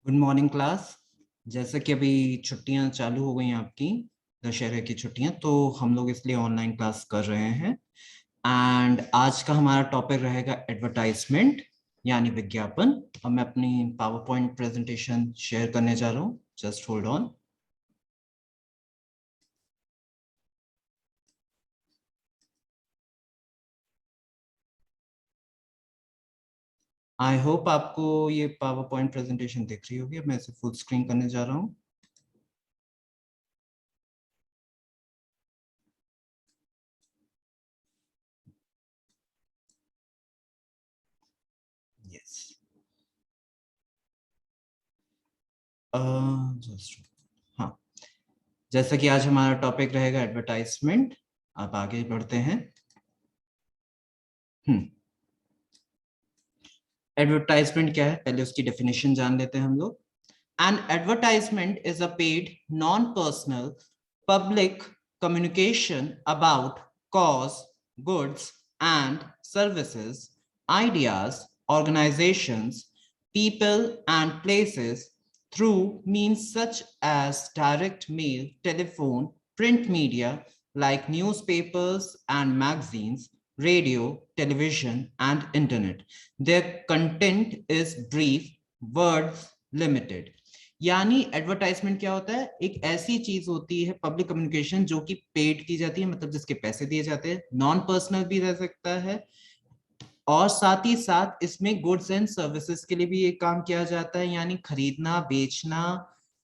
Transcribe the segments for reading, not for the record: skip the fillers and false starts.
Good morning class. जैसे कि अभी छुट्टियां चालू हो गई हैं आपकी, दशहरे की छुट्टियां, तो हम लोग इसलिए ऑनलाइन क्लास कर रहे हैं। एंड आज का हमारा टॉपिक रहेगा एडवर्टाइजमेंट यानी विज्ञापन। अब मैं अपनी पावर पॉइंट प्रेजेंटेशन शेयर करने जा रहा हूँ। Just hold on. I hope आपको ये पावर पॉइंट प्रेजेंटेशन दिख रही होगी। अब मैं इसे फुल स्क्रीन करने जा रहा हूँ। यस। जस्ट हाँ, जैसा कि आज हमारा टॉपिक रहेगा एडवर्टाइजमेंट। अब आगे बढ़ते हैं। एडवर्टाइजमेंट क्या है, पहले उसकी डेफिनेशन जान लेते हैं हम लोग। An advertisement is a paid non personnel public communication about cause, goods and services, ideas, organizations, people and places through means such as direct mail, telephone, print media like newspapers and magazines, radio, television and internet. Their content is brief, words limited. यानी advertisement क्या होता है, एक ऐसी चीज होती है public communication जो कि पेड की जाती है, मतलब जिसके पैसे दिए जाते हैं। नॉन पर्सनल भी रह सकता है और साथ ही साथ इसमें गुड्स एंड सर्विसेज के लिए भी ये काम किया जाता है, यानी खरीदना बेचना,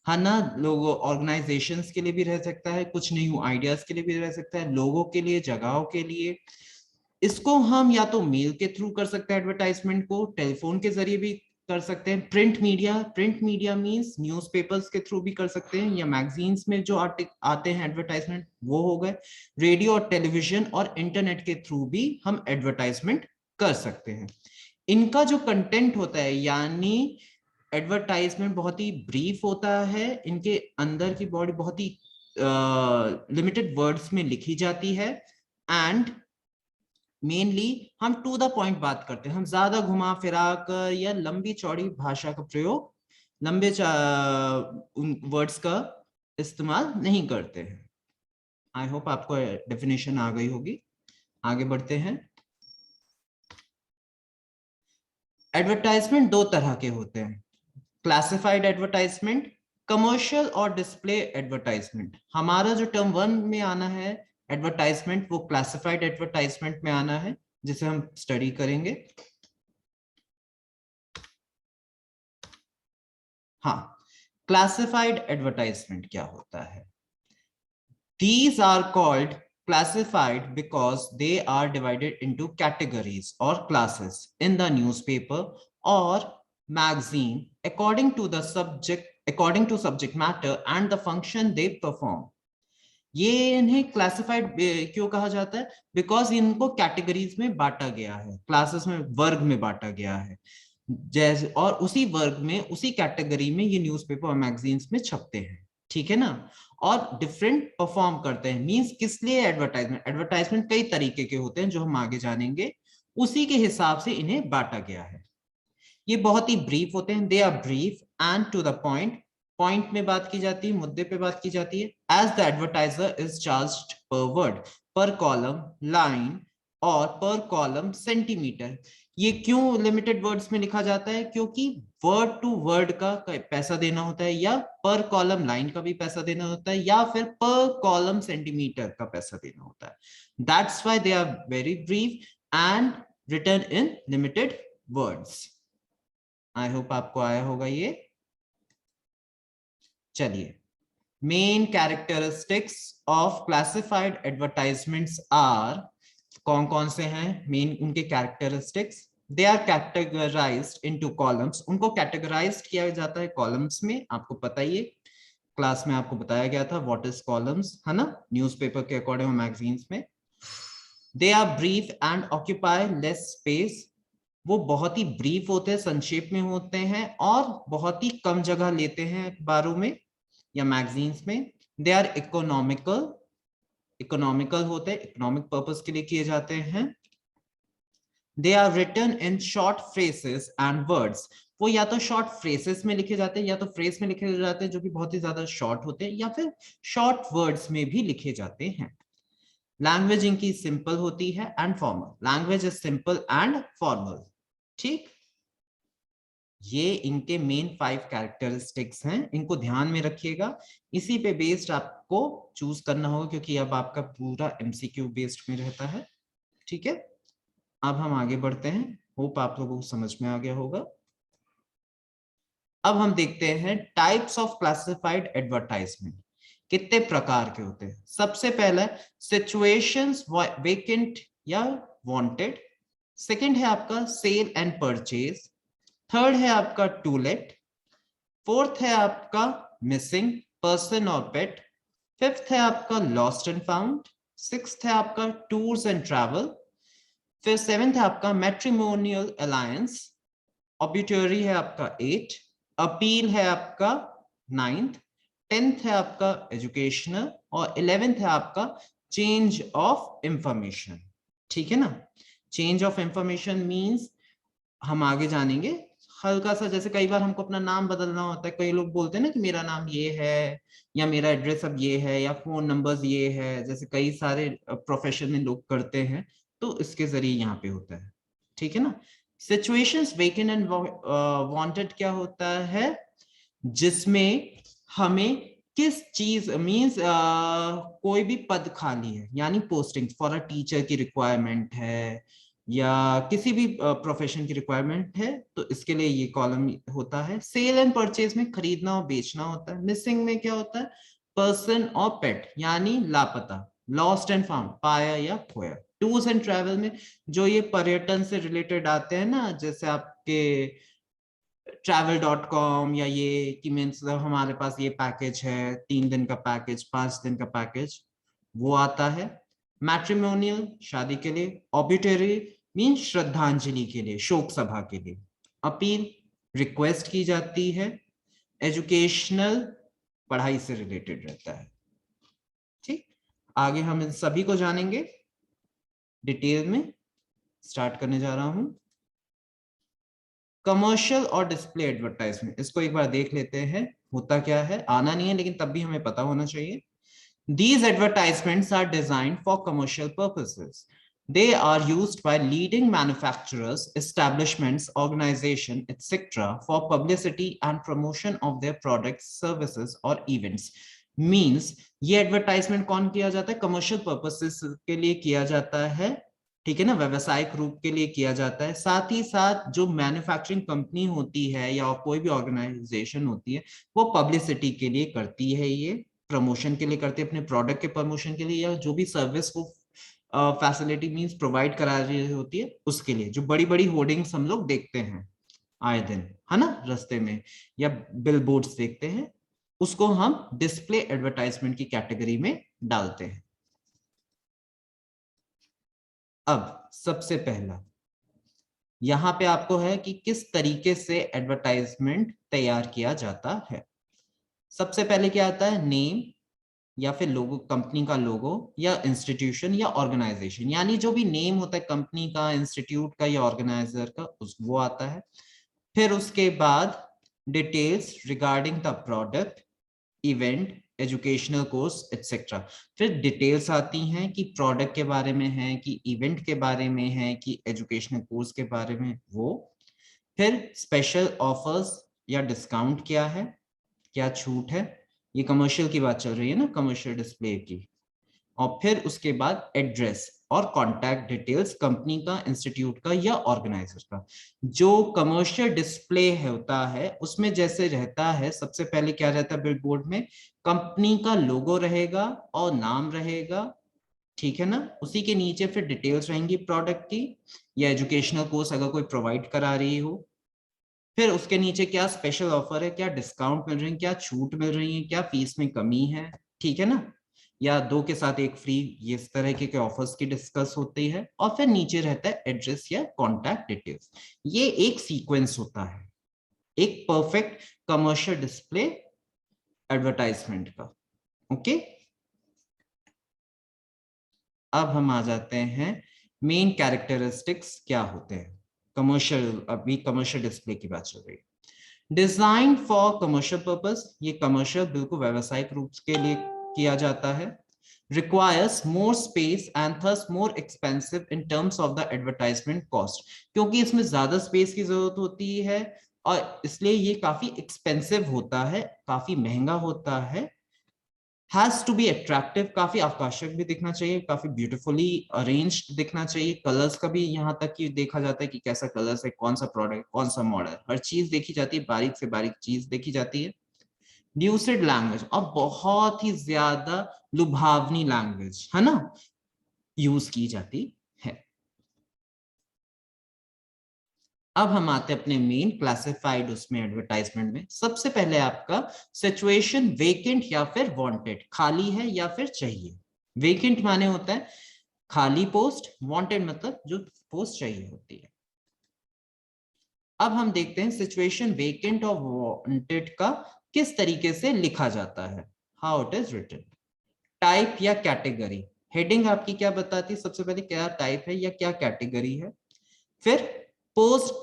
है ना। लोगों ऑर्गेनाइजेशंस के लिए भी रह सकता है, कुछ न्यू आइडियाज के लिए भी रह सकता है, लोगों के लिए, जगहों के लिए। इसको हम या तो मेल के थ्रू कर सकते हैं, एडवर्टाइजमेंट को टेलीफोन के जरिए भी कर सकते हैं। प्रिंट मीडिया मींस न्यूज़पेपर्स के थ्रू भी कर सकते हैं, या मैगजीन्स में जो आते हैं एडवर्टाइजमेंट वो हो गए। रेडियो और टेलीविजन और इंटरनेट के थ्रू भी हम एडवर्टाइजमेंट कर सकते हैं। इनका जो कंटेंट होता है, यानी एडवर्टाइजमेंट बहुत ही ब्रीफ होता है, इनके अंदर की बॉडी बहुत ही लिमिटेड वर्ड्स में लिखी जाती है। एंड मेनली हम टू द पॉइंट बात करते हैं, हम ज्यादा घुमा फिरा कर या लंबी चौड़ी भाषा का प्रयोग, लंबे उन वर्ड्स का इस्तेमाल नहीं करते हैं। आई होप आपको डेफिनेशन आ गई होगी। आगे बढ़ते हैं। एडवर्टाइजमेंट दो तरह के होते हैं, क्लासिफाइड एडवर्टाइजमेंट, कमर्शियल और डिस्प्ले एडवर्टाइजमेंट। हमारा जो टर्म वन में आना है एडवर्टाइजमेंट, वो क्लासिफाइड एडवर्टाइजमेंट में आना है, जिसे हम स्टडी करेंगे। हाँ, क्लासिफाइड एडवर्टाइजमेंट क्या होता है? These are called classified because they are divided into categories or classes in the newspaper or magazine according to subject matter and the function they perform. ये इन्हें क्लासिफाइड क्यों कहा जाता है? बिकॉज इनको कैटेगरीज में बांटा गया है, क्लासेस में, वर्ग में बांटा गया है, जैसे, और उसी वर्ग में, उसी कैटेगरी में ये न्यूज़पेपर और मैगजीन्स में छपते हैं। ठीक है ना। और डिफरेंट परफॉर्म करते हैं। मींस किस लिए एडवर्टाइजमेंट कई तरीके के होते हैं जो हम आगे जानेंगे, उसी के हिसाब से इन्हें बांटा गया है। ये बहुत ही ब्रीफ होते हैं, they are brief and to the point. Point में बात की जाती है, मुद्दे पे बात की जाती है। As the advertiser is charged per word, per column, line और पर कॉलम सेंटीमीटर। ये क्यों लिमिटेड वर्ड्स में लिखा जाता है? क्योंकि वर्ड टू वर्ड का पैसा देना होता है, या पर कॉलम लाइन का भी पैसा देना होता है, या फिर पर कॉलम सेंटीमीटर का पैसा देना होता है। That's why they are very brief and written in limited words. I hope आपको आया होगा ये। चलिए, main characteristics of classified advertisements are, कौन कौन से हैं मेन उनके characteristics? They are categorised into columns. उनको कैटेगराइज्ड किया जाता है कॉलम्स में। आपको पता ही है, क्लास में आपको बताया गया था व्हाट इज कॉलम्स, है ना, न्यूज़पेपर के अकॉर्डिंग और मैगजीन्स में। They are brief and occupy less space. वो बहुत ही ब्रीफ होते हैं, संक्षेप में होते हैं और बहुत ही कम जगह लेते हैं अखबारों में या मैगजीन्स में। दे आर इकोनॉमिकल, इकोनॉमिकल होते हैं, इकोनॉमिक पर्पस के लिए किए जाते हैं। They are written in short phrases and words. वो या तो शॉर्ट फ्रेसेस में लिखे जाते हैं, या तो फ्रेज में लिखे जाते हैं जो कि बहुत ही ज्यादा शॉर्ट होते हैं, या फिर शॉर्ट वर्ड्स में भी लिखे जाते हैं। लैंग्वेज इनकी सिंपल होती है and formal. Language is simple and formal. ठीक, ये इनके मेन 5 कैरेक्टरिस्टिक्स हैं, इनको ध्यान में रखिएगा। इसी पे बेस्ड आपको चूज करना होगा, क्योंकि अब आपका पूरा एमसीक्यू बेस्ड में रहता है। ठीक है, अब हम आगे बढ़ते हैं। होप आप लोगों को समझ में आ गया होगा। अब हम देखते हैं टाइप्स ऑफ क्लासिफाइड एडवर्टाइजमेंट, कितने प्रकार के होते हैं। सबसे पहला सिचुएशंस वेकेंट या वांटेड। सेकंड है आपका सेल एंड परचेज। थर्ड है आपका टू लेट। फोर्थ है आपका मिसिंग पर्सन और पेट। फिफ्थ है आपका लॉस्ट एंड फाउंड। सिक्स्थ है आपका टूर्स एंड ट्रैवल। फिर सेवेंथ है आपका मैट्रिमोनियल अलायंस। ऑब्यूटरी है आपका 8। अपील है आपका 9th। 10th है आपका एजुकेशनल। और 11th है आपका चेंज ऑफ इंफॉर्मेशन। ठीक है ना, चेंज ऑफ इंफॉर्मेशन मींस हम आगे जानेंगे। हल्का सा, जैसे कई बार हमको अपना नाम बदलना होता है, कई लोग बोलते हैं ना कि मेरा नाम ये है, या मेरा एड्रेस अब ये है, या फोन नंबर्स ये है, जैसे कई सारे प्रोफेशन में लोग करते हैं, तो इसके जरिए यहाँ पे होता है। ठीक है ना। सिचुएशंस वेकेंट एंड वांटेड क्या होता है, जिसमें हमें किस चीज मींस कोई भी पद खाली है, यानी पोस्टिंग फॉर अ टीचर की रिक्वायरमेंट है, या किसी भी प्रोफेशन की रिक्वायरमेंट है, तो इसके लिए ये कॉलम होता है। सेल एंड परचेज में खरीदना और बेचना होता है। मिसिंग में क्या होता है, पर्सन और पेट, यानी लापता, लॉस्ट एंड फाउंड, पाया या खोया। टूर्स एंड ट्रैवल में जो ये पर्यटन से रिलेटेड आते हैं ना, जैसे आपके travel.com, या ये कि मीन्स हमारे पास ये पैकेज है, 3 दिन का पैकेज, 5 दिन का पैकेज, वो आता है। मैट्रिमोनियल शादी के लिए। ऑब्यूटरी मीन श्रद्धांजलि के लिए, शोक सभा के लिए। अपील रिक्वेस्ट की जाती है। एजुकेशनल पढ़ाई से रिलेटेड रहता है। ठीक, आगे हम इन सभी को जानेंगे डिटेल में। स्टार्ट करने जा रहा हूं। कमर्शियल और डिस्प्ले एडवर्टाइजमेंट, इसको एक बार देख लेते हैं होता क्या है। आना नहीं है लेकिन तब भी हमें पता होना चाहिए। These advertisements are designed for commercial purposes. They are used by leading manufacturers, establishments, organizations, etc. for publicity and promotion of their products, services or events. Means ये advertisement कौन किया जाता है, commercial purposes के लिए किया जाता है। ठीक है ना, व्यवसायिक रूप के लिए किया जाता है। साथ ही साथ जो मैन्युफैक्चरिंग कंपनी होती है या कोई भी ऑर्गेनाइजेशन होती है, वो पब्लिसिटी के लिए करती है, ये प्रमोशन के लिए करते हैं, अपने प्रोडक्ट के प्रमोशन के लिए, या जो भी सर्विस वो फैसिलिटी मींस प्रोवाइड करा रही होती है उसके लिए। जो बड़ी बड़ी होर्डिंग्स हम लोग देखते हैं आए दिन, है ना, रास्ते में, या बिल बोर्ड्स देखते हैं, उसको हम डिस्प्ले एडवर्टाइजमेंट की कैटेगरी में डालते हैं। अब सबसे पहला यहां पे आपको है कि किस तरीके से एडवर्टाइजमेंट तैयार किया जाता है। सबसे पहले क्या आता है, नेम या फिर लोगो, कंपनी का लोगो, या इंस्टीट्यूशन या ऑर्गेनाइजेशन, यानी जो भी नेम होता है कंपनी का, इंस्टीट्यूट का या ऑर्गेनाइजर का, उस वो आता है। फिर उसके बाद details regarding the product, event, educational course etcetera. फिर डिटेल्स आती हैं कि प्रोडक्ट के बारे में है, कि इवेंट के बारे में है, कि एजुकेशनल कोर्स के बारे में वो। फिर स्पेशल ऑफर्स या डिस्काउंट क्या है, क्या छूट है, ये कमर्शियल की बात चल रही है ना, कमर्शियल डिस्प्ले की। और फिर उसके बाद एड्रेस और कॉन्टैक्ट डिटेल्स कंपनी का, इंस्टीट्यूट का या ऑर्गेनाइजर का। जो कमर्शियल डिस्प्ले होता है उसमें जैसे रहता है, सबसे पहले क्या रहता है बिलबोर्ड में, कंपनी का लोगो रहेगा और नाम रहेगा। ठीक है ना, उसी के नीचे फिर डिटेल्स रहेंगी प्रोडक्ट की, या एजुकेशनल कोर्स अगर कोई प्रोवाइड करा रही हो। फिर उसके नीचे क्या स्पेशल ऑफर है, क्या डिस्काउंट मिल रही है, क्या छूट मिल रही है, क्या फीस में कमी है। ठीक है ना, या 2 के साथ 1 फ्री, ये इस तरह के ऑफर्स की डिस्कस होती है। और फिर नीचे रहता है एड्रेस या कॉन्टैक्ट डिटेल्स। ये एक सीक्वेंस होता है एक परफेक्ट कमर्शियल डिस्प्ले एडवर्टाइजमेंट का। ओके, अब हम आ जाते हैं मेन कैरेक्टरिस्टिक्स क्या होते हैं कमर्शियल, अभी कमर्शियल डिस्प्ले की बात चल रही है। डिजाइन फॉर कमर्शियल पर्पस, ये कमर्शियल बिल्कुल व्यावसायिक रूप के लिए किया जाता है। requires more space and thus more expensive in terms of the advertisement cost, क्योंकि इसमें ज्यादा स्पेस की जरूरत होती है और इसलिए ये काफी एक्सपेंसिव होता है, काफी महंगा होता है। हैज टू बी अट्रैक्टिव, काफी आकर्षक भी दिखना चाहिए, काफी ब्यूटीफुली अरेंज्ड दिखना चाहिए। कलर्स का भी यहाँ तक कि देखा जाता है कि कैसा कलर्स है, कौन सा प्रोडक्ट, कौन सा मॉडल, हर चीज देखी जाती है, बारीक से बारीक चीज देखी जाती है। ड्यूसेड लैंग्वेज, और बहुत ही ज्यादा लुभावनी लैंग्वेज है ना यूज की जाती है। अब हम आते हैं अपने मेन क्लासिफाइड उसमें एडवर्टाइजमेंट में। सबसे पहले आपका सिचुएशन वेकेंट या फिर वांटेड, खाली है या फिर चाहिए। वेकेंट माने होता है खाली पोस्ट, वांटेड मतलब जो पोस्ट चाहिए होती है। अब हम देखते हैं सिचुएशन वेकेंट और वांटेड का किस तरीके से लिखा जाता है, how it is written. Type या कैटेगरी, हेडिंग आपकी क्या बताती है, सबसे पहले क्या टाइप है या क्या कैटेगरी है। फिर पोस्ट,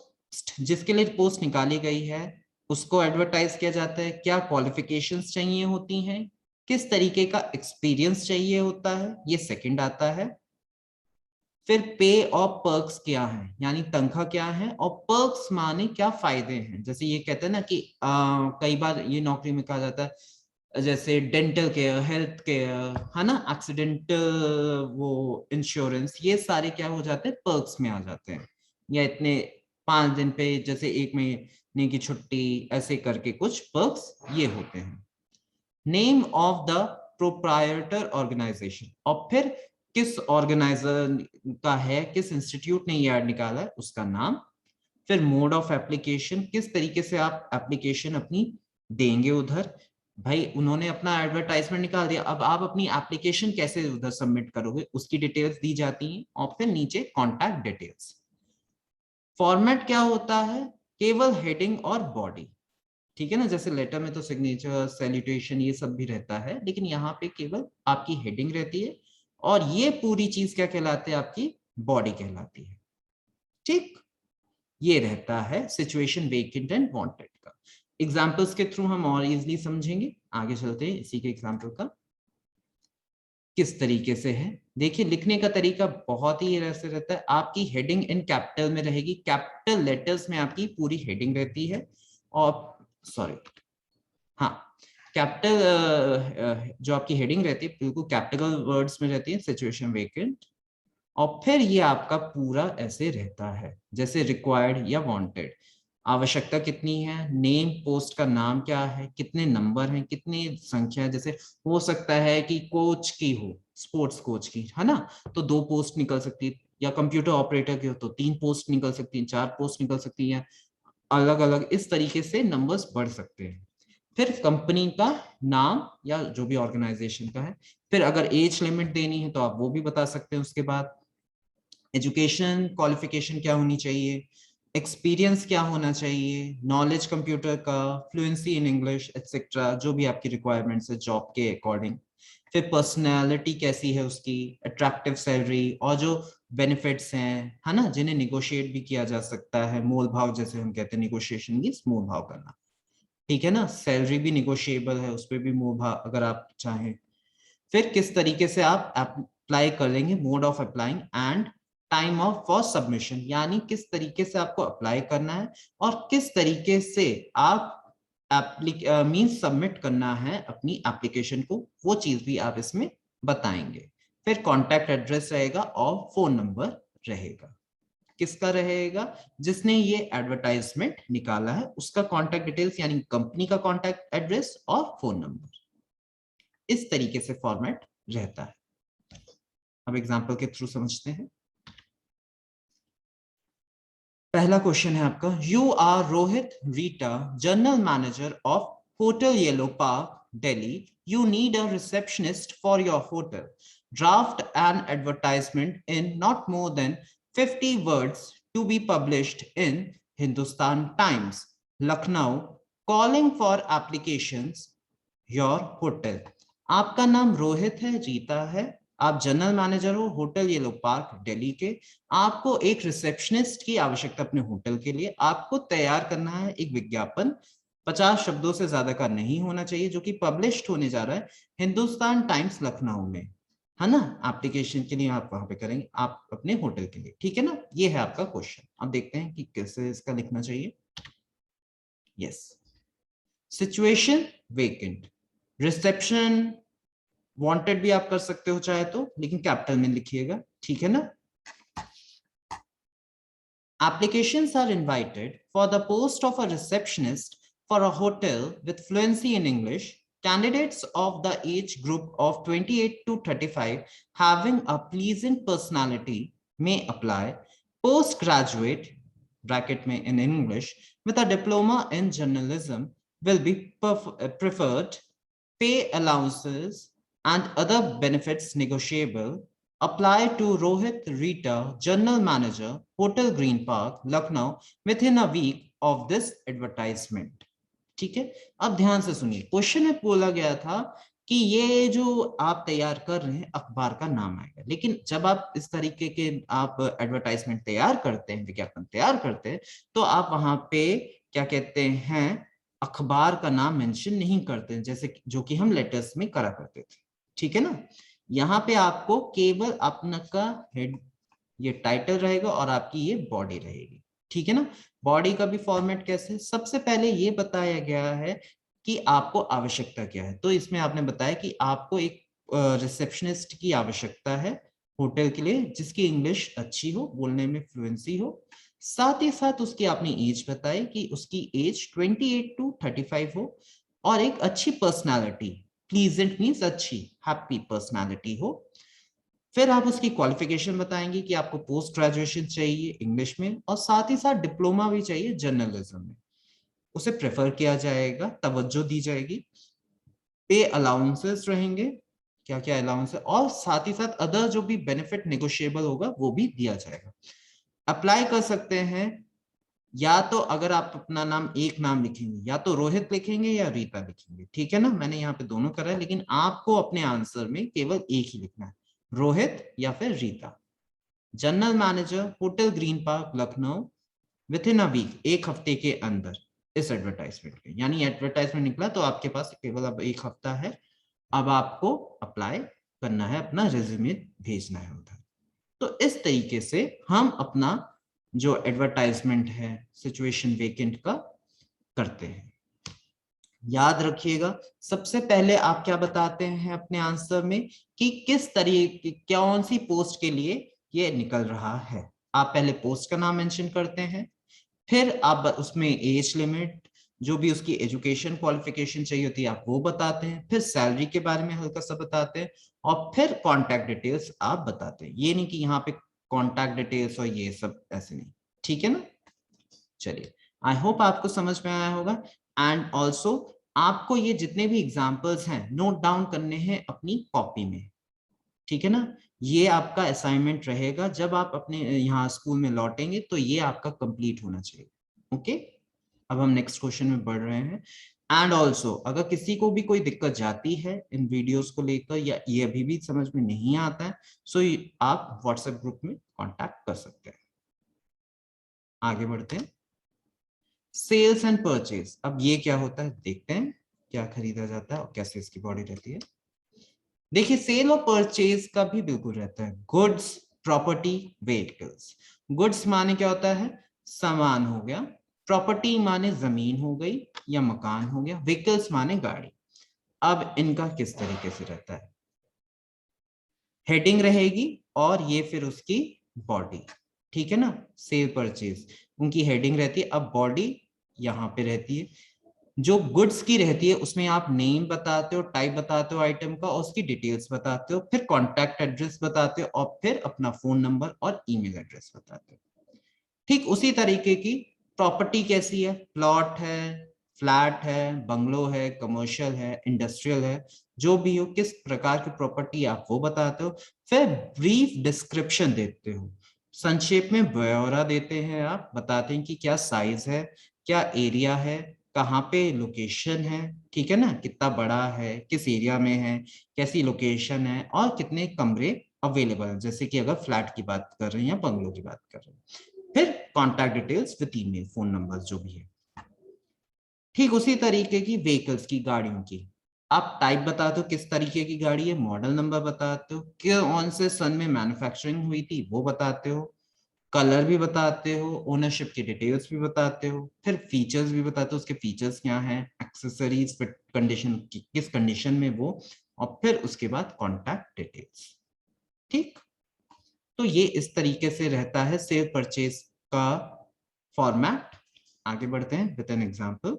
जिसके लिए पोस्ट निकाली गई है उसको एडवर्टाइज किया जाता है, क्या क्वालिफिकेशंस चाहिए होती हैं, किस तरीके का एक्सपीरियंस चाहिए होता है, ये सेकंड आता है। फिर पे और पर्क्स क्या है, यानी तनख्वाह क्या है, और पर्क्स माने क्या फायदे हैं। जैसे ये कहते हैं ना कि कई बार ये नौकरी में कहा जाता है जैसे डेंटल केयर, हेल्थ केयर, है ना, एक्सीडेंटल वो इंश्योरेंस, ये सारे क्या हो जाते हैं, पर्क्स में आ जाते हैं। या इतने 5 दिन पे जैसे 1 महीने की छुट्टी, ऐसे करके कुछ पर्क्स ये होते हैं। Name of the proprietor organisation, और फिर किस ऑर्गेनाइजर का है, किस इंस्टीट्यूट ने ये ऐड निकाला है उसका नाम। फिर मोड ऑफ एप्लीकेशन, किस तरीके से आप एप्लीकेशन अपनी देंगे उधर। भाई उन्होंने अपना एडवर्टाइजमेंट निकाल दिया, अब आप अपनी एप्लीकेशन कैसे उधर सबमिट करोगे उसकी डिटेल्स दी जाती हैं। और फिर नीचे कॉन्टैक्ट डिटेल्स। फॉर्मेट क्या होता है, केवल हेडिंग और बॉडी, ठीक है ना। जैसे लेटर में तो सिग्नेचर, सैल्यूटेशन ये सब भी रहता है, लेकिन यहाँ पे केवल आपकी हेडिंग रहती है और ये पूरी चीज क्या कहलाती है, आपकी बॉडी कहलाती है। ठीक, ये रहता है सिचुएशन वेकेंट एंड वांटेड का। एग्जांपल्स के थ्रू हम और इजीली समझेंगे। आगे चलते हैं, इसी के एग्जांपल का किस तरीके से है। देखिए लिखने का तरीका बहुत ही ऐसे रहता है, आपकी हेडिंग इन कैपिटल में रहेगी, कैपिटल लेटर्स में आपकी पूरी हेडिंग रहती है। और सॉरी, हाँ, कैपिटल जो आपकी हेडिंग रहती है बिल्कुल कैपिटल वर्ड्स में रहती है, सिचुएशन वेकेंट। और फिर ये आपका पूरा ऐसे रहता है जैसे रिक्वायर्ड या वांटेड, आवश्यकता कितनी है, नेम पोस्ट का नाम क्या है, कितने नंबर हैं, कितनी संख्या है। जैसे हो सकता है कि कोच की हो, स्पोर्ट्स कोच की, है ना, तो 2 पोस्ट निकल सकती है, या कंप्यूटर ऑपरेटर की हो तो 3 पोस्ट निकल सकती है, 4 पोस्ट निकल सकती है, अलग अलग इस तरीके से नंबर्स बढ़ सकते हैं। फिर कंपनी का नाम या जो भी ऑर्गेनाइजेशन का है। फिर अगर एज लिमिट देनी है तो आप वो भी बता सकते हैं। उसके बाद एजुकेशन क्वालिफिकेशन क्या होनी चाहिए, एक्सपीरियंस क्या होना चाहिए, नॉलेज कंप्यूटर का, फ्लुएंसी इन इंग्लिश एटसेट्रा, जो भी आपकी रिक्वायरमेंट्स है जॉब के अकॉर्डिंग। फिर पर्सनैलिटी कैसी है उसकी, अट्रैक्टिव सैलरी, और जो बेनिफिट्स हैं, है ना, जिन्हें निगोशिएट भी किया जा सकता है, मोल भाव जैसे हम कहते हैं, निगोशिएशन मींस मोल भाव करना, ठीक है ना। सैलरी भी निगोशिएबल है, उस पर भी मोल भाव अगर आप चाहें। फिर किस तरीके से आप अप्लाई करेंगे, mode of applying and time of for submission, यानी किस तरीके से आपको अप्लाई करना है और किस तरीके से आप मींस सबमिट करना है अपनी एप्लीकेशन को, वो चीज भी आप इसमें बताएंगे। फिर कॉन्टैक्ट एड्रेस रहेगा और फोन नंबर रहेगा। किसका रहेगा, जिसने ये एडवर्टाइजमेंट निकाला है उसका कॉन्टैक्ट डिटेल्स, यानी कंपनी का कॉन्टैक्ट एड्रेस और फोन नंबर। इस तरीके से फॉर्मेट रहता है। अब एग्जांपल के थ्रू समझते हैं। पहला क्वेश्चन है आपका, you are Rohit Rita, general manager of Hotel Yellow Park Delhi, you need a receptionist for your hotel, draft an advertisement in not more than 50 words to be published in Hindustan Times, Lucknow, calling for applications, your hotel. आपका नाम रोहित है, रीता है, आप general manager हो hotel Yellow Park Delhi के। आपको एक receptionist की आवश्यकता अपने होटल के लिए, आपको तैयार करना है एक विज्ञापन 50 शब्दों से ज्यादा का नहीं होना चाहिए, जो कि पब्लिश्ड होने जा रहा है हिंदुस्तान टाइम्स लखनऊ में, है ना। एप्लीकेशन के लिए आप वहां पे करेंगे, आप अपने होटल के लिए, ठीक है ना। ये है आपका क्वेश्चन। अब देखते हैं कि कैसे इसका लिखना चाहिए। Yes, situation vacant, reception wanted भी आप कर सकते हो चाहे तो, लेकिन कैपिटल में लिखिएगा, ठीक है ना। Applications are invited for the post of a receptionist for a hotel with fluency in English. Candidates of the age group of 28 to 35 having a pleasant personality may apply. Postgraduate, bracket में in English, with a diploma in journalism will be preferred. Pay allowances and other benefits negotiable. Apply to Rohit Rita, General Manager, Hotel Green Park, Lucknow, within a week of this advertisement. ठीक है, अब ध्यान से सुनिए। Question में बोला गया था कि ये जो आप तैयार कर रहे हैं अखबार का नाम आएगा, लेकिन जब आप इस तरीके के आप एडवर्टाइजमेंट तैयार करते हैं, विज्ञापन तैयार करते हैं, तो आप वहां पे क्या कहते हैं, अखबार का नाम मेंशन नहीं करते हैं, जैसे जो कि हम लेटर्स में करा करते थे, ठीक है ना। यहाँ पे आपको केवल अपना का हेड, ये टाइटल रहेगा और आपकी ये बॉडी रहेगी, ठीक है ना। बॉडी का भी फॉर्मेट कैसे, सबसे पहले ये बताया गया है कि आपको आवश्यकता क्या है। तो इसमें आपने बताया कि आपको एक रिसेप्शनिस्ट की आवश्यकता है होटल के लिए, जिसकी इंग्लिश अच्छी हो, बोलने में फ्लुएंसी हो, साथ ही साथ उसकी आपने एज बताई कि उसकी एज 28 टू 35 हो, और एक अच्छी पर्सनालिटी, प्लीजेंट मीन्स अच्छी, हैप्पी पर्सनालिटी हो। फिर आप उसकी क्वालिफिकेशन बताएंगे कि आपको पोस्ट ग्रेजुएशन चाहिए इंग्लिश में, और साथ ही साथ डिप्लोमा भी चाहिए जर्नलिज्म में, उसे प्रेफर किया जाएगा, तवज्जो दी जाएगी। पे अलाउंसेस रहेंगे, क्या क्या अलाउंस है, और साथ ही साथ अदर जो भी बेनिफिट नेगोशिएबल होगा वो भी दिया जाएगा। अप्लाई कर सकते हैं, या तो अगर आप अपना नाम एक नाम लिखेंगे, या तो रोहित लिखेंगे या रीता लिखेंगे, ठीक है ना। मैंने यहाँ पे दोनों करा है, लेकिन आपको अपने आंसर में केवल एक ही लिखना है, रोहित या फिर Rita. General manager, Hotel Green Park, Lucknow, within a week, एक हफ्ते के अंदर इस एडवर्टाइजमेंट के, यानी एडवर्टाइजमेंट निकला तो आपके पास केवल अब एक हफ्ता है, अब आपको अप्लाई करना है, अपना रिज्यूमे भेजना है उधर। तो इस तरीके से हम अपना जो एडवर्टाइजमेंट है सिचुएशन वेकेंट का करते हैं। याद रखिएगा, सबसे पहले आप क्या बताते हैं अपने आंसर में कि किस तरीके, कौन सी पोस्ट के लिए ये निकल रहा है। आप पहले पोस्ट का नाम मेंशन करते हैं, फिर आप उसमें एज लिमिट, जो भी उसकी एजुकेशन क्वालिफिकेशन चाहिए होती है आप वो बताते हैं, फिर सैलरी के बारे में हल्का सा बताते हैं, और फिर कॉन्टैक्ट डिटेल्स आप बताते हैं। ये नहीं कि यहाँ पे कॉन्टैक्ट डिटेल्स और ये सब ऐसे नहीं, ठीक है ना। चलिए, आई होप आपको समझ में आया होगा। एंड ऑल्सो आपको ये जितने भी एग्जाम्पल्स हैं नोट डाउन करने हैं अपनी कॉपी में, ठीक है ना। ये आपका असाइनमेंट रहेगा, जब आप अपने यहाँ स्कूल में लौटेंगे तो ये आपका कंप्लीट होना चाहिए। ओके, अब हम नेक्स्ट क्वेश्चन में बढ़ रहे हैं। एंड ऑल्सो अगर किसी को भी कोई दिक्कत जाती है इन वीडियोस को लेकर, या ये अभी भी समझ में नहीं आता है, सो आप व्हाट्सएप ग्रुप में कांटेक्ट कर सकते हैं। आगे बढ़ते हैं, सेल्स एंड परचेज। अब ये क्या होता है देखते हैं, क्या खरीदा जाता है और कैसे इसकी बॉडी रहती है। देखिए, सेल और परचेज का भी बिल्कुल रहता है। Goods, property, vehicles. गुड्स माने क्या होता है, सामान हो गया। प्रॉपर्टी माने जमीन हो गई या मकान हो गया। व्हीकल्स माने गाड़ी। अब इनका किस तरीके से रहता है, हेडिंग रहेगी और ये फिर उसकी बॉडी, ठीक है ना। सेल परचेज उनकी हेडिंग रहती है, अब बॉडी यहाँ पे रहती है। जो गुड्स की रहती है उसमें आप नेम बताते हो, टाइप बताते हो आइटम का, और उसकी डिटेल्स बताते हो, फिर कॉन्टैक्ट एड्रेस बताते हो, और फिर अपना फोन नंबर और ईमेल एड्रेस बताते हो। ठीक उसी तरीके की प्रॉपर्टी कैसी है, प्लॉट है, फ्लैट है, बंगलो है, कमर्शियल है, इंडस्ट्रियल है, जो भी हो, किस प्रकार की प्रॉपर्टी आप वो बताते हो। फिर ब्रीफ डिस्क्रिप्शन देते हो, संक्षेप में ब्यौरा देते हैं, आप बताते हैं कि क्या साइज है, क्या एरिया है, कहाँ पे लोकेशन है, ठीक है ना, कितना बड़ा है, किस एरिया में है, कैसी लोकेशन है, और कितने कमरे अवेलेबल है, जैसे कि अगर फ्लैट की बात कर रहे हैं या बंगलो की बात कर रहे हैं। फिर contact details with email, phone number जो भी है, ठीक उसी तरीके की व्हीकल्स की, गाड़ियों की, आप टाइप बताते हो किस तरीके की गाड़ी है, मॉडल नंबर बताते हो, कौन से सन में मैन्युफैक्चरिंग हुई थी वो बताते हो, कलर भी बताते हो, ओनरशिप की डिटेल्स भी बताते हो, फिर फीचर्स भी बताते हो, उसके फीचर्स क्या हैं, एक्सेसरीज, कंडीशन किस कंडीशन में वो, और फिर उसके बाद कॉन्टैक्ट डिटेल्स। ठीक, तो ये इस तरीके से रहता है सेव परचेज का फॉर्मेट। आगे बढ़ते हैं विद एन एग्जांपल।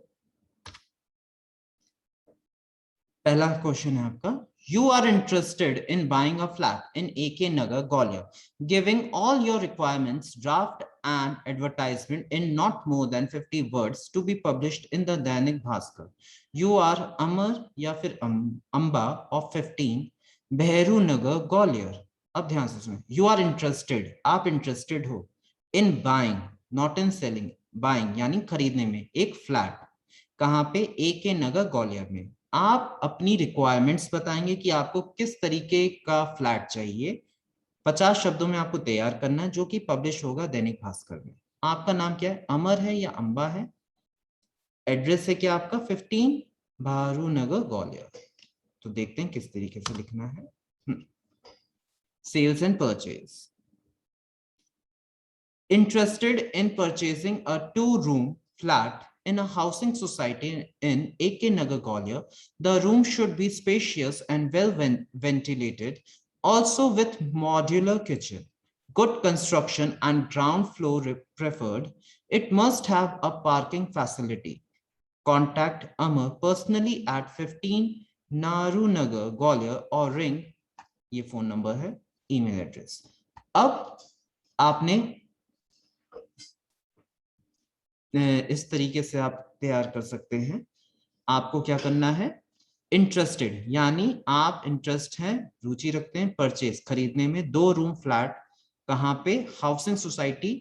पहला क्वेश्चन है आपका, you are interested in buying a flat in AK Nagar, Gwalior, giving all your requirements, draft an advertisement in not more than 50 words to be published in the Dainik Bhaskar. You are Amar या फिर Amba of 15, Behru Nagar, Gwalior. अब ध्यान से सुनो, you are interested, आप interested हो, in buying, not in selling, buying यानी खरीदने में, एक फ्लैट, कहाँ पे, AK नगर ग्वालियर में। आप अपनी रिक्वायरमेंट्स बताएंगे कि आपको किस तरीके का फ्लैट चाहिए, 50 शब्दों में आपको तैयार करना है, जो कि पब्लिश होगा दैनिक भास्कर में। आपका नाम क्या है, अमर है या अंबा है, एड्रेस है क्या आपका 15 भारू नगर ग्वालियर। तो देखते हैं किस तरीके से लिखना है। Sales and purchase, interested in purchasing a 2-room flat in a housing society in AK Nagar, Gwalior. The room should be spacious and well ventilated, also with modular kitchen, good construction and ground floor preferred. It must have a parking facility. Contact Amar personally at 15 Naru Nagar, Gwalior or ring, ये phone number है, email address. अब आपने इस तरीके से आप तैयार कर सकते हैं। आपको क्या करना है, इंटरेस्टेड यानी आप इंटरेस्ट हैं, रुचि रखते हैं परचेज खरीदने में, 2-रूम फ्लैट, कहाँ पे, हाउसिंग सोसाइटी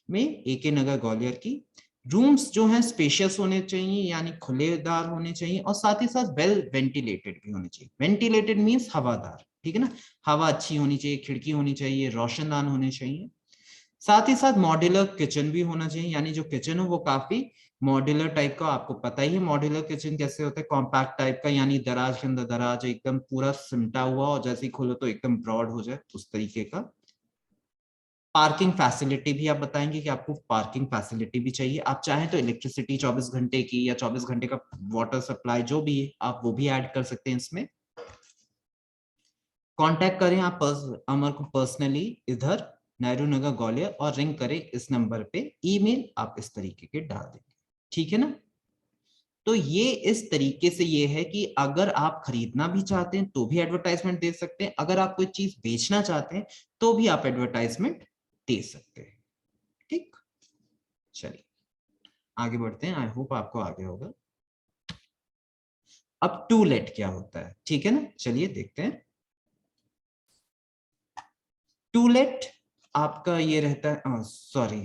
में, एके नगर ग्वालियर की। रूम्स जो हैं स्पेशियस होने चाहिए यानी खुलेदार होने चाहिए, और साथ ही साथ वेल वेंटिलेटेड भी होने चाहिए। वेंटिलेटेड मीन्स हवादार, ठीक है ना, हवा अच्छी होनी चाहिए, खिड़की होनी चाहिए, रोशनदान होने चाहिए। साथ ही साथ मॉड्यूलर किचन भी होना चाहिए, यानी जो किचन हो वो काफी मॉड्यूलर टाइप का। आपको पता ही है मॉड्यूलर किचन कैसे होता है, कॉम्पैक्ट टाइप का, यानी दराज के अंदर दराज एकदम पूरा सिमटा हुआ, और जैसे ही खोलो तो एकदम ब्रॉड हो जाए, उस तरीके का। पार्किंग फैसिलिटी भी आप बताएंगे कि आपको पार्किंग फैसिलिटी भी चाहिए, आप चाहें तो इलेक्ट्रिसिटी 24 घंटे की या 24 घंटे का वाटर सप्लाई जो भी है आप वो भी ऐड कर सकते हैं इसमें। कांटेक्ट करें आप अमर को पर्सनली इधर नेहरू नगर ग्वालियर, और रिंग करें इस नंबर पे, ईमेल आप इस तरीके के डाल देंगे, ठीक है ना। तो ये इस तरीके से ये है कि अगर आप खरीदना भी चाहते हैं तो भी एडवर्टाइजमेंट दे सकते हैं, अगर आप कोई चीज बेचना चाहते हैं तो भी आप एडवर्टाइजमेंट दे सकते हैं। ठीक, चलिए आगे बढ़ते हैं, आई होप आपको आगे होगा। अब टू लेट क्या होता है, ठीक है ना, चलिए देखते हैं। टू लेट आपका ये रहता है, सॉरी,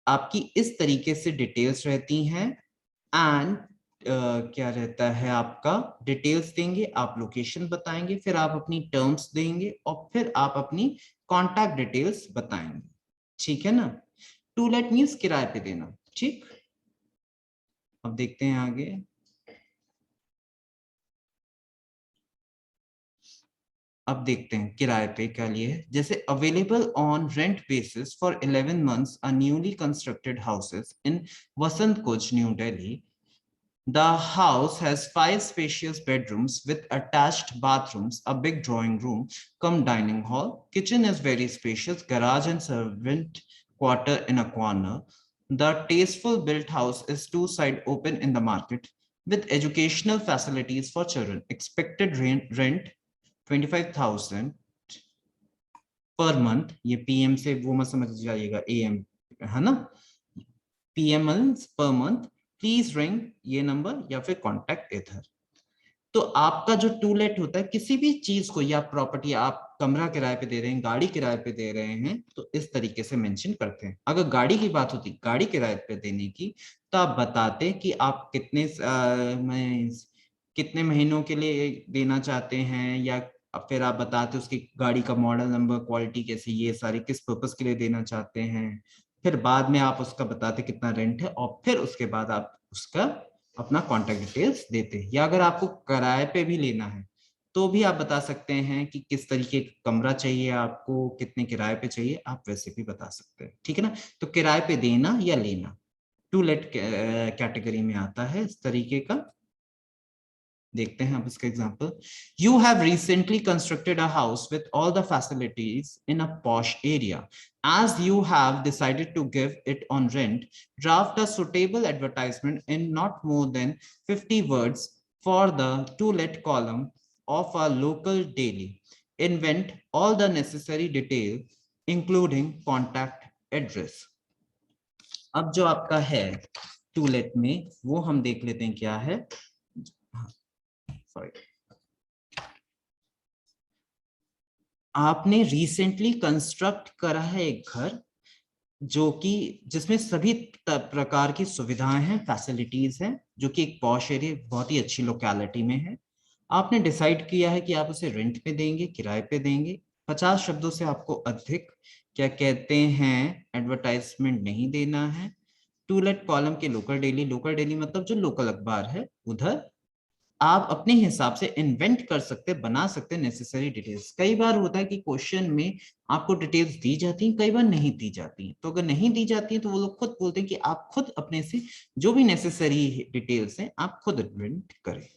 आपकी इस तरीके से डिटेल्स रहती हैं, एंड क्या रहता है, आपका डिटेल्स देंगे, आप लोकेशन बताएंगे, फिर आप अपनी टर्म्स देंगे, और फिर आप अपनी कॉन्टैक्ट डिटेल्स बताएंगे, ठीक है ना। टू लेट मीन्स किराए पे देना, ठीक। अब देखते हैं आगे। अब देखते हैं किराए पे क्या लिए है, जैसे available on rent basis for 11 months a newly constructed houses in Vasant Kunj, new Delhi. The house has 5 spacious bedrooms with attached bathrooms, a big drawing room, cum dining hall. Kitchen is very spacious, garage and servant quarter in a corner. The tasteful built house is two-side open in the market with educational facilities for children. Expected rent 25,000 per month. ये PM से वो मत समझ जाइएगा, AM है ना, PM per month. Please ring ये number या फिर कॉन्टैक्ट इधर। तो आपका जो टू लेट होता है, किसी भी चीज को, या प्रॉपर्टी आप कमरा किराए पे दे रहे हैं, गाड़ी किराए पे दे रहे हैं, तो इस तरीके से मेंशन करते हैं। अगर गाड़ी की बात होती, गाड़ी किराए पे देने की, तो आप बताते कि आप कितने महीनों के लिए देना चाहते हैं, या फिर आप बताते उसकी गाड़ी का मॉडल नंबर, क्वालिटी कैसी, ये सारी किस पर्पस के लिए देना चाहते हैं, फिर बाद में आप उसका बताते कितना रेंट है, और फिर उसके बाद आप उसका अपना कॉन्टेक्ट डिटेल्स देते हैं। या अगर आपको किराए पे भी लेना है तो भी आप बता सकते हैं कि किस तरीके का कमरा चाहिए आपको, कितने किराए पे चाहिए, आप वैसे भी बता सकते हैं। ठीक है ना, तो किराए पे देना या लेना टू लेट कैटेगरी में आता है इस तरीके का। देखते हैं अब इसका example. You have recently constructed a house with all the facilities in a posh area. As you have decided to give it on rent, draft a suitable advertisement in not more than 50 words for the to let column of a local daily. Invent all the necessary detail, including contact address. अब जो आपका है to late में, वो हम देख लेते हैं क्या है। सॉरी, आपने रिसेंटली कंस्ट्रक्ट करा है एक घर जो कि जिसमें सभी प्रकार की सुविधाएं हैं, फैसिलिटीज हैं, जो कि एक पॉश एरिया, बहुत ही अच्छी लोकेलिटी में है। आपने डिसाइड किया है कि आप उसे रेंट पे देंगे, किराए पे देंगे। 50 शब्दों से आपको अधिक क्या कहते हैं एडवर्टाइजमेंट नहीं देना है। टू लेट कॉलम के लोकल डेली मतलब जो लोकल अखबार है उधर आप अपने हिसाब से इन्वेंट कर सकते, बना सकते नेसेसरी डिटेल्स। कई बार होता है कि क्वेश्चन में आपको डिटेल्स दी जाती हैं, कई बार नहीं दी जाती हैं। तो अगर नहीं दी जाती हैं तो वो लोग खुद बोलते हैं कि आप खुद अपने से जो भी नेसेसरी डिटेल्स हैं आप खुद इन्वेंट करें,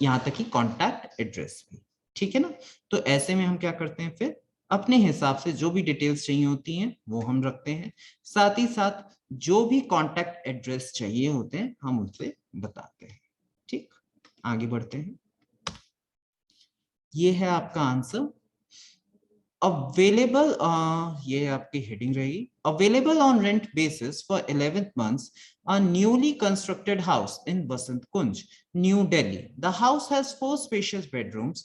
यहाँ तक कि कॉन्टैक्ट एड्रेस भी। ठीक है ना, तो ऐसे में हम क्या करते हैं, फिर अपने हिसाब से जो भी डिटेल्स चाहिए होती हैं वो हम रखते हैं, साथ ही साथ जो भी कॉन्टैक्ट एड्रेस चाहिए होते हैं हम उनसे बताते हैं। ठीक, आगे बढ़ते हैं। ये है आपका आंसर। अवेलेबल, ये आपकी हेडिंग रहेगी, available on rent basis for 11th months a newly constructed house in Basant Kunj, New Delhi. The house has 4 spacious bedrooms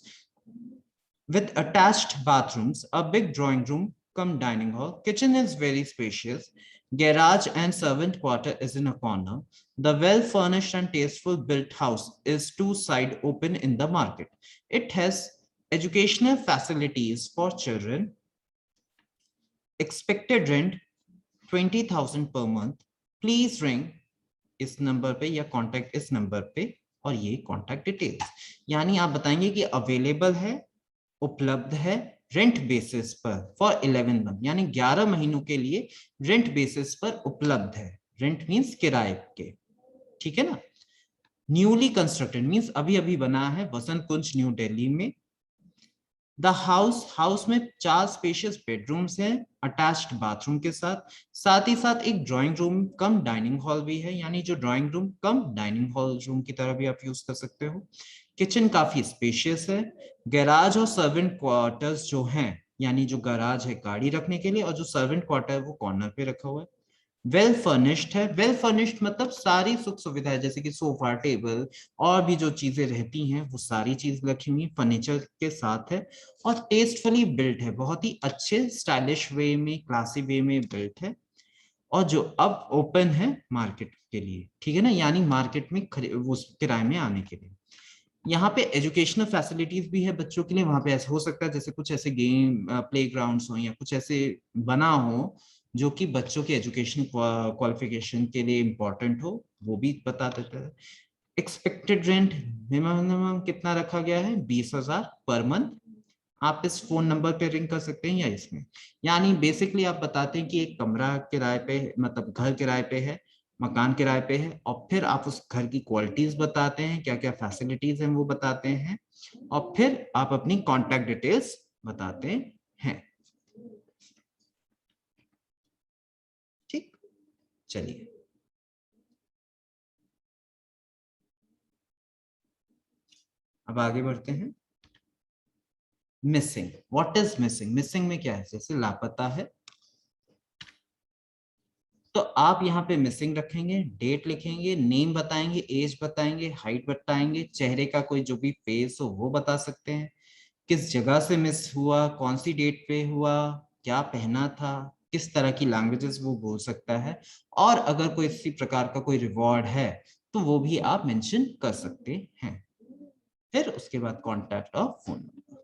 with attached bathrooms, a big drawing room cum dining hall. Kitchen is very spacious. Garage and servant quarter is in a corner. The well-furnished and tasteful built house is two-side open in the market. It has educational facilities for children. Expected rent 20,000 per month. Please ring इस नंबर पे या contact इस नंबर पे, और ये contact details. यानी आप बताएंगे कि अवेलेबल है, उपलब्ध है रेंट बेसिस पर फॉर 11 मंथ, यानी 11 महीनों के लिए रेंट बेसिस पर उपलब्ध है। रेंट मींस किराए के। ठीक है ना, न्यूली कंस्ट्रक्टेड मींस अभी अभी बना है, बसंत कुंज न्यू दिल्ली में। द हाउस में 4 स्पेशियस बेडरूम्स हैं अटैच्ड बाथरूम के साथ, साथ ही साथ एक drawing room cum dining hall भी है, यानी जो drawing room cum dining hall room की तरह भी आप यूज कर सकते हो। किचन काफी स्पेशियस है। गैराज और सर्वेंट क्वार्टर्स जो हैं, यानी जो गैराज है गाड़ी रखने के लिए, और जो सर्वेंट क्वार्टर है वो कॉर्नर पे रखा हुआ है। वेल फर्निश्ड है। वेल फर्निश्ड मतलब सारी सुख सुविधाएं, जैसे कि सोफा, टेबल और भी जो चीजें रहती हैं वो सारी चीज रखी हुई फर्नीचर के साथ है। और टेस्टफुली बिल्ट है, बहुत ही अच्छे स्टाइलिश वे में, क्लासी वे में बिल्ट है। और जो अब ओपन है मार्केट के लिए। ठीक है ना, यानी मार्केट में वो किराए में आने के लिए। यहाँ पे एजुकेशनल फैसिलिटीज भी है बच्चों के लिए। वहां पे ऐसा हो सकता है जैसे कुछ ऐसे गेम प्ले ग्राउंड्स हो या कुछ ऐसे बना हो जो कि बच्चों के एजुकेशन क्वालिफिकेशन के लिए इंपॉर्टेंट हो, वो भी बता देता है। एक्सपेक्टेड रेंट मिनिमम कितना रखा गया है, 20,000 पर मंथ। आप इस फोन नंबर पे रिंग कर सकते हैं या इसमें, यानी बेसिकली आप बताते हैं कि एक कमरा किराए पे, मतलब घर किराए पे है, मकान किराए पे है, और फिर आप उस घर की क्वालिटीज बताते हैं, क्या क्या फैसिलिटीज हैं वो बताते हैं, और फिर आप अपनी कॉन्टैक्ट डिटेल्स बताते हैं। ठीक, चलिए अब आगे बढ़ते हैं। Missing, what is missing? Missing में क्या है, जैसे लापता है तो आप यहाँ पे मिसिंग रखेंगे, डेट लिखेंगे, नेम बताएंगे, एज बताएंगे, हाइट बताएंगे, चेहरे का कोई जो भी फेस हो वो बता सकते हैं, किस जगह से मिस हुआ, कौन सी डेट पे हुआ, क्या पहना था, किस तरह की लैंग्वेजेस वो बोल सकता है, और अगर कोई इसी प्रकार का कोई रिवॉर्ड है तो वो भी आप मेंशन कर सकते हैं। फिर उसके बाद कॉन्टैक्ट और फोन नंबर।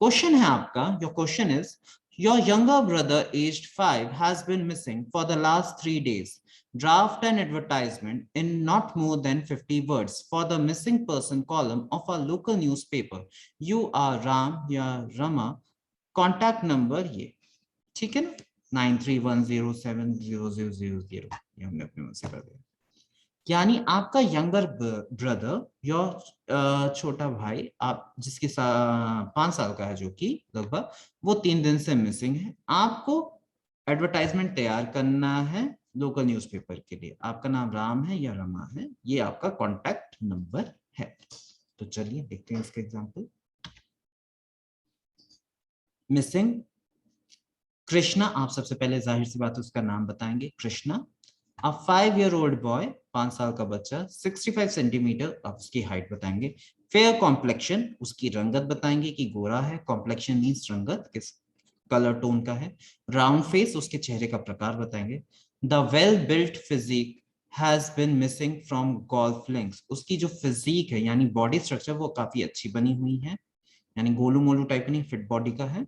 क्वेश्चन है आपका, your question is Your younger brother, aged 5, has been missing for the last 3 days. Draft an advertisement in not more than 50 words for the missing person column of our local newspaper. You are Ram या Rama. Contact number ये, ठीक है ना, 93107000, ये हमने अपने मन से कर दिया। यानी आपका यंगर ब्रदर, योर छोटा भाई, आप जिसके 5 साल का है, जो कि लगभग, वो 3 दिन से मिसिंग है। आपको एडवर्टाइजमेंट तैयार करना है लोकल न्यूज़पेपर के लिए। आपका नाम राम है या रमा है, ये आपका कॉन्टैक्ट नंबर है। तो चलिए देखते हैं इसका एग्जाम्पल। मिसिंग कृष्णा, आप सबसे पहले जाहिर सी बात उसका नाम बताएंगे, कृष्णा। A 5-year-old boy, 5 साल का बच्चा, 65 सेंटीमीटर, आप उसकी हाइट बताएंगे। फेयर कॉम्प्लेक्शन, उसकी रंगत बताएंगे कि गोरा है। कॉम्प्लेक्शन मीन्स रंगत, किस कलर टोन का है। राउंड फेस, उसके चेहरे का प्रकार बताएंगे। The well built physique has been missing from golf links, उसकी जो फिजिक है यानी बॉडी स्ट्रक्चर वो काफी अच्छी बनी हुई है, यानी गोलू मोलू टाइप नहीं, फिट बॉडी का है।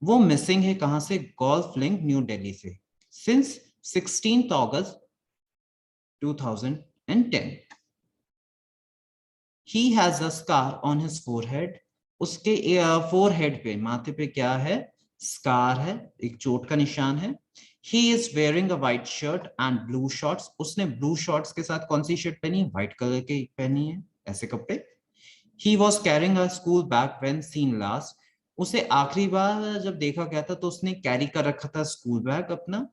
वो मिसिंग है कहां से, गोल्फ लिंक न्यू दिल्ली से, since 16 August 2010. He has a scar on his forehead. उसके फोरहेड पे, माथे पे क्या है, स्कार है, एक चोट का निशान है। He is wearing a white shirt and blue shorts. उसने ब्लू शॉर्ट्स के साथ कौन सी शर्ट पहनी है, व्हाइट कलर की पहनी है, ऐसे कपड़े। He was carrying a school bag when seen last. उसे आखिरी बार जब देखा गया था तो उसने कैरी कर रखा था स्कूल बैग अपना।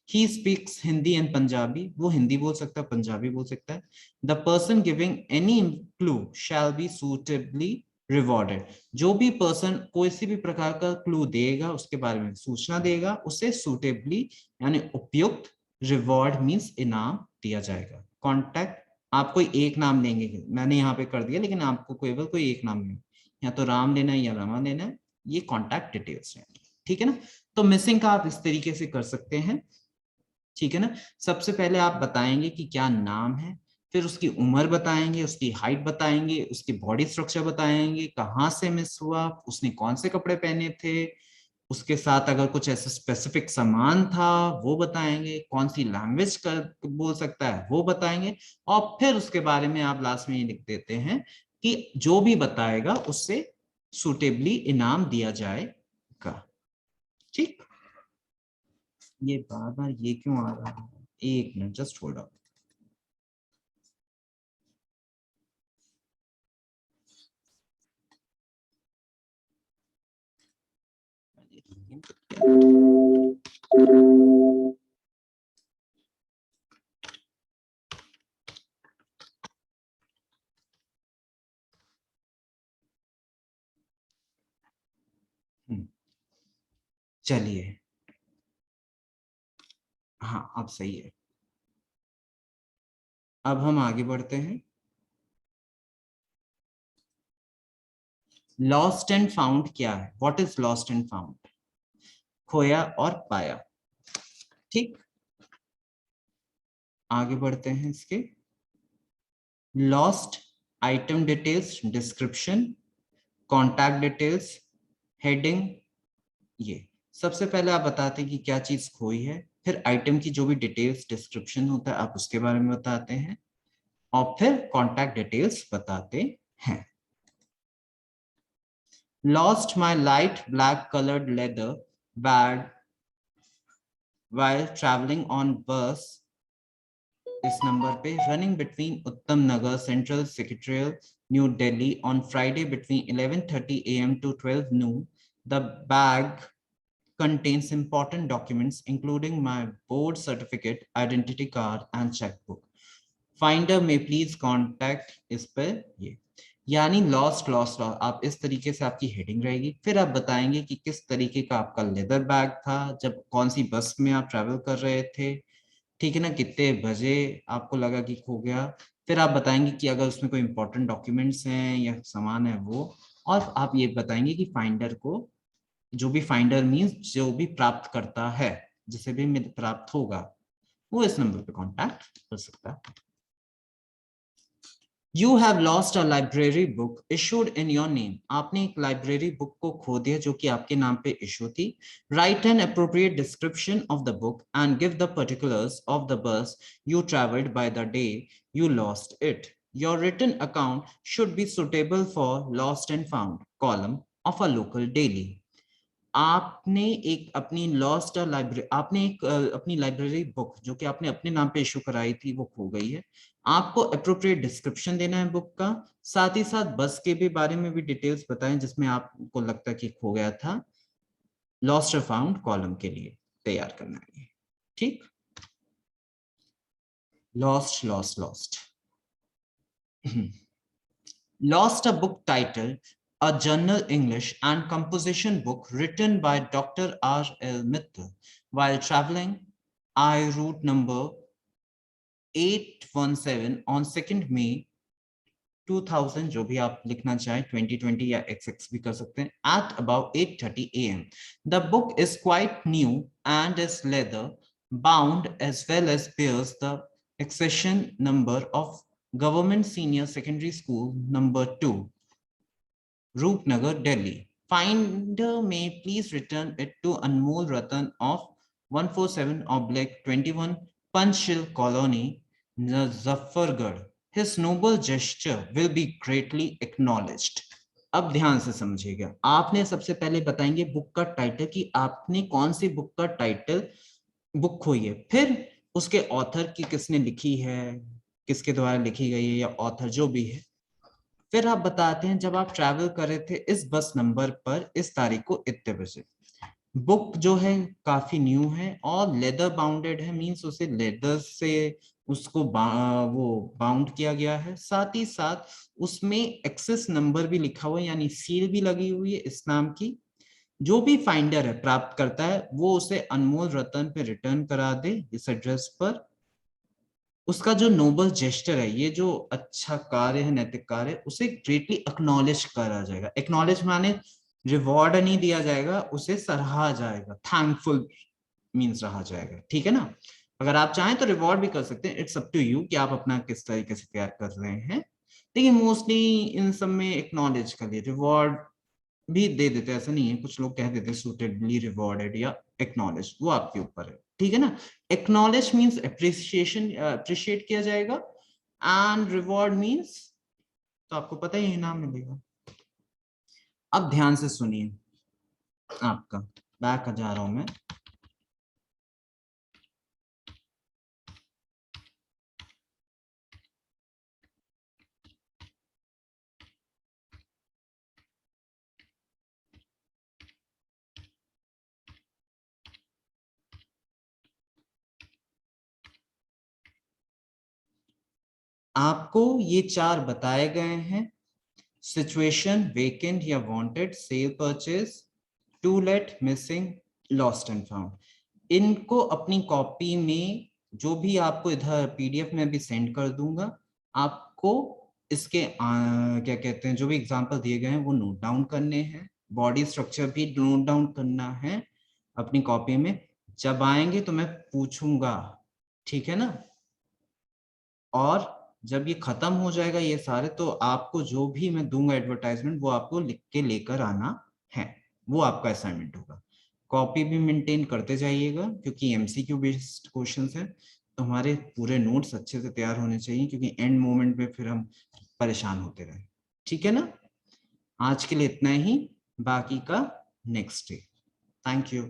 He speaks Hindi and Punjabi. वो हिंदी बोल सकता है, पंजाबी बोल सकता है। The person giving any clue shall be suitably rewarded. जो भी पर्सन कोई सी भी प्रकार का क्लू देगा, उसके बारे में सूचना देगा, उसे suitably यानी उपयुक्त, रिवॉर्ड मीन्स इनाम, दिया जाएगा। कॉन्टैक्ट, आप कोई एक नाम लेंगे, मैंने यहाँ पे कर दिया, लेकिन आपको केवल कोई एक नाम लेना, या तो राम लेना है या रमा लेना है, ये कॉन्टैक्ट डिटेल्स है, ठीक है ना। तो मिसिंग का आप इस तरीके से कर सकते हैं, ठीक है ना। सबसे पहले आप बताएंगे कि क्या नाम है, फिर उसकी उम्र बताएंगे, उसकी हाइट बताएंगे, उसकी बॉडी स्ट्रक्चर बताएंगे, कहाँ से मिस हुआ, उसने कौन से कपड़े पहने थे, उसके साथ अगर कुछ ऐसा स्पेसिफिक सामान था वो बताएंगे, कौन सी लैंग्वेज कर बोल सकता है वो बताएंगे, और फिर उसके बारे में आप लास्ट में ये लिख देते हैं कि जो भी बताएगा उससे सुटेबली इनाम दिया जाएगा, ठीक। ये बार बार ये क्यों आ रहा है, एक मिनट, जस्ट होल्ड अप। चलिए, हाँ अब सही है। अब हम आगे बढ़ते हैं। लॉस्ट एंड फाउंड क्या है, what is lost and found, खोया और पाया, ठीक। आगे बढ़ते हैं इसके। Lost, item details, description, contact details, heading, ये सबसे पहले आप बताते हैं कि क्या चीज खोई है, फिर आइटम की जो भी डिटेल्स डिस्क्रिप्शन होता है आप उसके बारे में बताते हैं, और फिर कॉन्टैक्ट डिटेल्स बताते हैं। Lost my light black coloured leather bag while traveling on bus, इस नंबर पे, running between Uttam Nagar central secretariat new Delhi on Friday between 11:30 AM to 12 noon. The bag contains important documents including my board certificate, identity card and checkbook. Finder may please contact, इस पे ये, यानी lost lost lost, आप इस तरीके से आपकी heading रहेगी। फिर आप बताएंगे कि किस तरीके का आपका लेदर बैग था, जब कौन सी बस में आप ट्रेवल कर रहे थे, ठीक है ना, कितने बजे आपको लगा कि खो गया। फिर आप बताएंगे कि अगर उसमें कोई इंपॉर्टेंट डॉक्यूमेंट्स हैं या सामान है वो, और आप ये बताएंगे कि फाइंडर को, जो भी फाइंडर मीन्स जो भी प्राप्त करता है, जिसे भी प्राप्त होगा, वो इस नंबर पे कांटेक्ट कर सकता है। You have lost a library book issued in your name. आपने एक लाइब्रेरी बुक को खो दिया जो कि आपके नाम पे इशू थी. Write an appropriate description of the book and give the particulars of the bus you traveled by the day you lost it. Your written account should be suitable for lost and found column of a local daily. आपने एक अपनी lost library आपने एक अपनी library book जो कि आपने अपने नाम पे इशू कराई थी वो खो गई है. आपको अप्रोप्रिएट डिस्क्रिप्शन देना है बुक का. साथ ही साथ बस के भी बारे में भी डिटेल्स बताएं जिसमें आपको लगता है कि खो गया था. लॉस्ट और फाउंड कॉलम के लिए तैयार करना है. ठीक. Lost lost lost. Lost a book titled A General English and Composition book written by Dr. R.L. Mittal while traveling I route number 817 on 2nd May 2000, जो भी आप लिखना चाहें 2020 या XX भी कर सकते हैं, at about 8:30 AM. The book is quite new and is leather bound as well as bears the accession number of Government Senior Secondary School number 2, Roopnagar, Delhi. Finder may please return it to Anmol Ratan of 147/21 Panchshil Colony, Muzaffargarh. His noble gesture will be greatly acknowledged. अब ध्यान से समझिएगा. आपने सबसे पहले बताएंगे book का title कि आपने कौन सी बुक का टाइटल बुक खोई है, फिर उसके ऑथर की किसने लिखी है, किसके द्वारा लिखी गई है या ऑथर जो भी है. फिर आप बताते हैं जब आप ट्रैवल कर रहे थे इस बस नंबर पर इस तारीख को इतने बजे. बुक जो है काफी न्यू है और लेदर बाउंडेड है, मींस उसे लेदर से उसको वो बाउंड किया गया है. साथ ही साथ उसमें एक्सेस नंबर भी लिखा हुआ है यानी सील भी लगी हुई है इस नाम की. जो भी फाइंडर है प्राप्त करता है वो उसे अनमोल रतन पे रिटर्न करा दे इस एड्रेस पर. उसका जो नोबल जेस्टर है, ये जो अच्छा कार्य है, नैतिक कार्य, उसे ग्रेटली एक्नॉलेज करा जाएगा. एक्नॉलेज माने रिवॉर्ड नहीं दिया जाएगा, उसे सराहा जाएगा. थैंकफुल मीन्स रहा जाएगा. ठीक है ना. अगर आप चाहें तो रिवॉर्ड भी कर सकते हैं, इट्स अप टू यू कि आप अपना किस तरीके से तैयार कर रहे हैं. लेकिन मोस्टली इन सब में एक्नॉलेज कर लिए, रिवॉर्ड भी दे देते हैं, ऐसा नहीं है. कुछ लोग कह देते हैं सुटेबली रिवॉर्डेड या एक्नॉलेज, वो आपके ऊपर है. ठीक है ना. एक्नॉलेज मीन्स अप्रिसिएशन, अप्रिशिएट किया जाएगा. एंड रिवॉर्ड मीन्स तो आपको पता ही इनाम मिलेगा. अब ध्यान से सुनिए. आपका बैक जा रहा हूं मैं. आपको ये 4 बताए गए हैं. सिचुएशन, वेकेंट या wanted, sale, purchase, to let, missing, lost and found. इनको अपनी कॉपी में जो भी आपको इधर पीडीएफ में भी सेंड कर दूंगा, आपको इसके क्या कहते हैं जो भी एग्जांपल दिए गए हैं वो नोट डाउन करने हैं. बॉडी स्ट्रक्चर भी नोट डाउन करना है अपनी कॉपी में. जब आएंगे तो मैं पूछूंगा. ठीक है ना. और जब ये खत्म हो जाएगा ये सारे, तो आपको जो भी मैं दूंगा एडवर्टाइजमेंट वो आपको लिख के लेकर आना है. वो आपका असाइनमेंट होगा. कॉपी भी मेंटेन करते जाइएगा क्योंकि एमसीक्यू बेस्ड क्वेश्चंस है, तो हमारे पूरे नोट्स अच्छे से तैयार होने चाहिए क्योंकि एंड मोमेंट में फिर हम परेशान होते रहे. ठीक है ना. आज के लिए इतना ही, बाकी का नेक्स्ट डे. Thank you.